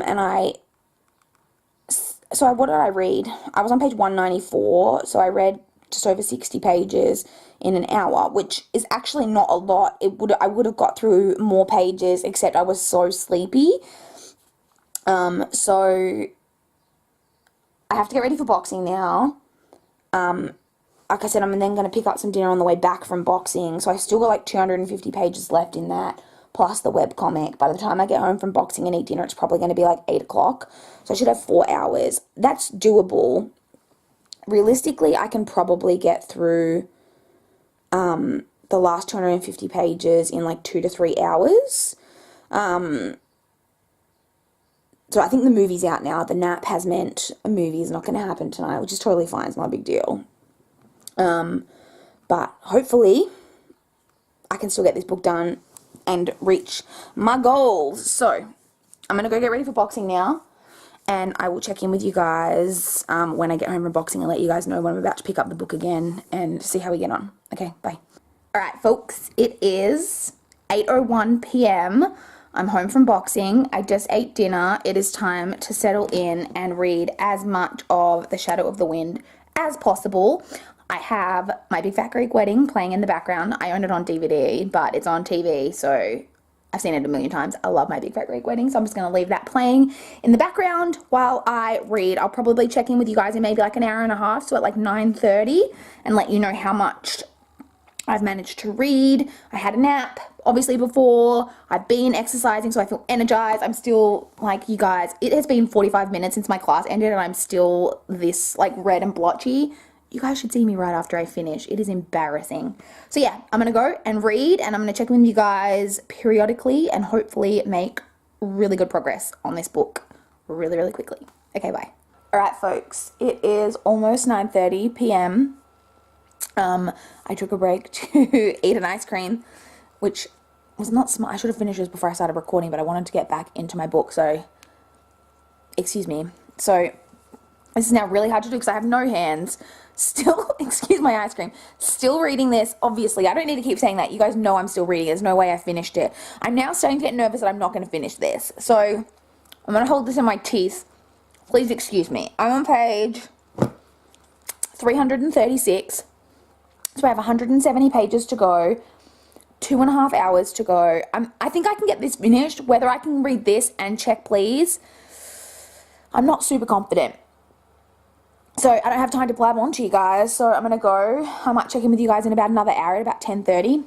did I read? I was on page 194, so I read just over 60 pages in an hour, which is actually not a lot. I would have got through more pages, except I was so sleepy. So I have to get ready for boxing now. Like I said, I'm then going to pick up some dinner on the way back from boxing, so I still got like 250 pages left in that, plus the webcomic. By the time I get home from boxing and eat dinner, it's probably going to be like 8 o'clock, so I should have 4 hours. That's doable. Realistically, I can probably get through the last 250 pages in like 2 to 3 hours. So I think the movie's out now. The nap has meant a movie is not going to happen tonight, which is totally fine. It's not a big deal. But hopefully I can still get this book done and reach my goals. So I'm going to go get ready for boxing now, and I will check in with you guys when I get home from boxing and let you guys know when I'm about to pick up the book again and see how we get on. Okay, bye. All right, folks, it is 8:01 p.m. I'm home from boxing. I just ate dinner. It is time to settle in and read as much of The Shadow of the Wind as possible. I have My Big Fat Greek Wedding playing in the background. I own it on DVD, but it's on TV, so I've seen it a million times. I love My Big Fat Greek Wedding, so I'm just going to leave that playing in the background while I read. I'll probably check in with you guys in maybe like an hour and a half, so at like 9:30, and let you know how much I've managed to read. I had a nap, obviously, before. I've been exercising, so I feel energized. I'm still, like, you guys, it has been 45 minutes since my class ended, and I'm still this, like, red and blotchy. You guys should see me right after I finish. It is embarrassing. So, yeah, I'm going to go and read, and I'm going to check in with you guys periodically and hopefully make really good progress on this book really, really quickly. Okay, bye. All right, folks, it is almost 9:30 p.m. I took a break to eat an ice cream, which was not smart. I should have finished this before I started recording, but I wanted to get back into my book, so excuse me. So this is now really hard to do because I have no hands. Still, excuse my ice cream, still reading this, obviously. I don't need to keep saying that. You guys know I'm still reading. There's no way I finished it. I'm now starting to get nervous that I'm not going to finish this. So I'm going to hold this in my teeth. Please excuse me. I'm on page 336. So I have 170 pages to go, 2.5 hours to go. I think I can get this finished. Whether I can read this and check please, I'm not super confident. So I don't have time to blab on to you guys. So I'm going to go. I might check in with you guys in about another hour at about 10:30.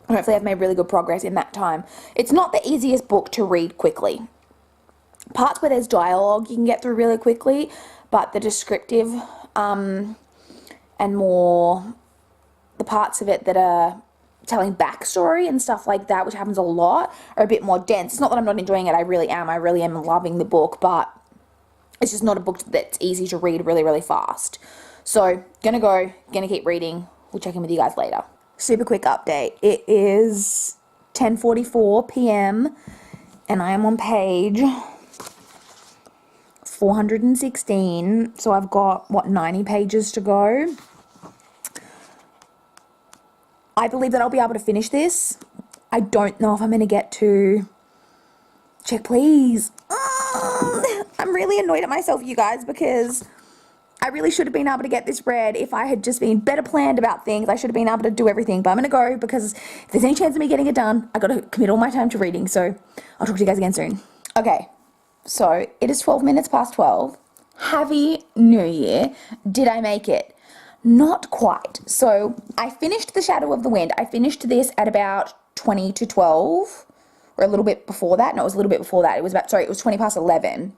Hopefully I've made really good progress in that time. It's not the easiest book to read quickly. Parts where there's dialogue you can get through really quickly, but the descriptive and more the parts of it that are telling backstory and stuff like that, which happens a lot, are a bit more dense. It's not that I'm not enjoying it. I really am. I really am loving the book, but it's just not a book that's easy to read really, really fast. So, gonna keep reading. We'll check in with you guys later. Super quick update. It is 10:44 p.m. and I am on page 416. So I've got, 90 pages to go. I believe that I'll be able to finish this. I don't know if I'm going to get to check please. I'm really annoyed at myself, you guys, because I really should have been able to get this read if I had just been better planned about things. I should have been able to do everything, but I'm going to go because if there's any chance of me getting it done, I've got to commit all my time to reading. So I'll talk to you guys again soon. Okay, so it is 12 minutes past 12. Happy New Year. Did I make it? Not quite. So I finished The Shadow of the Wind. I finished this at about 20 to 12, or a little bit before that. No, it was a little bit before that. It was 20 past 11.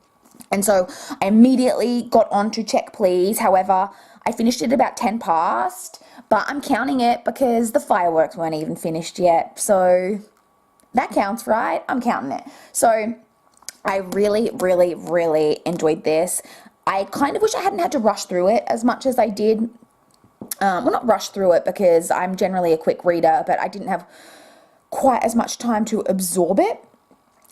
And so I immediately got on to check please. However, I finished it about 10 past, but I'm counting it because the fireworks weren't even finished yet. So that counts, right? I'm counting it. So I really, really, really enjoyed this. I kind of wish I hadn't had to rush through it as much as I did. Well, not rush through it because I'm generally a quick reader, but I didn't have quite as much time to absorb it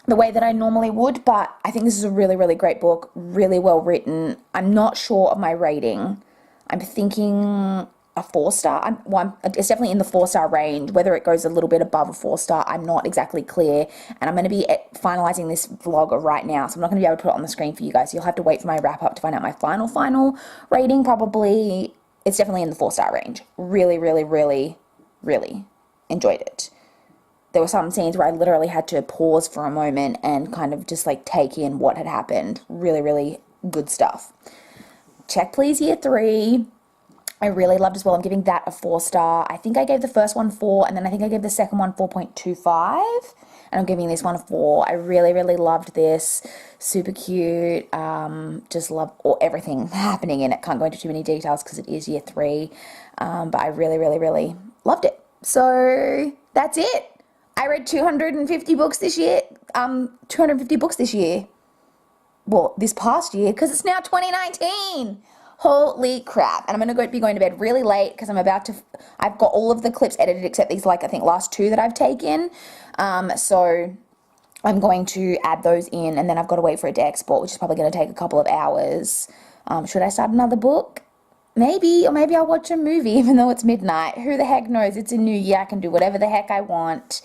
the way that I normally would. But I think this is a really, really great book, really well written. I'm not sure of my rating. I'm thinking a 4-star. It's definitely in the 4-star range. Whether it goes a little bit above a 4-star, I'm not exactly clear. And I'm going to be finalizing this vlog right now, so I'm not going to be able to put it on the screen for you guys. You'll have to wait for my wrap up to find out my final rating. Probably, it's definitely in the 4-star range. Really, really, really, really enjoyed it. There were some scenes where I literally had to pause for a moment and kind of just like take in what had happened. Really, really good stuff. Check Please Year 3. I really loved as well. I'm giving that a 4-star. I think I gave the first one 4, and then I think I gave the second one 4.25. And I'm giving this one a 4. I really, really loved this. Super cute. Just love everything happening in it. Can't go into too many details because it is Year 3. But I really, really, really loved it. So that's it. I read 250 books this year. 250 books this year. Well, this past year, because it's now 2019. Holy crap. And I'm going to be going to bed really late because I've got all of the clips edited except these, like, I think last 2 that I've taken. So I'm going to add those in, and then I've got to wait for it to export, which is probably going to take a couple of hours. Should I start another book? Maybe, or maybe I'll watch a movie even though it's midnight. Who the heck knows? It's a new year. I can do whatever the heck I want.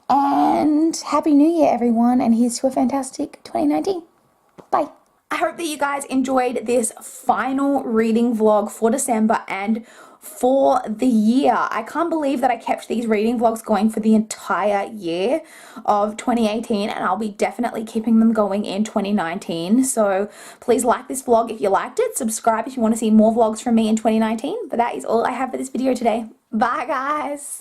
And Happy New Year, everyone. And here's to a fantastic 2019. Bye. I hope that you guys enjoyed this final reading vlog for December and for the year. I can't believe that I kept these reading vlogs going for the entire year of 2018, and I'll be definitely keeping them going in 2019. So please like this vlog if you liked it, subscribe if you want to see more vlogs from me in 2019. But that is all I have for this video today. Bye, guys.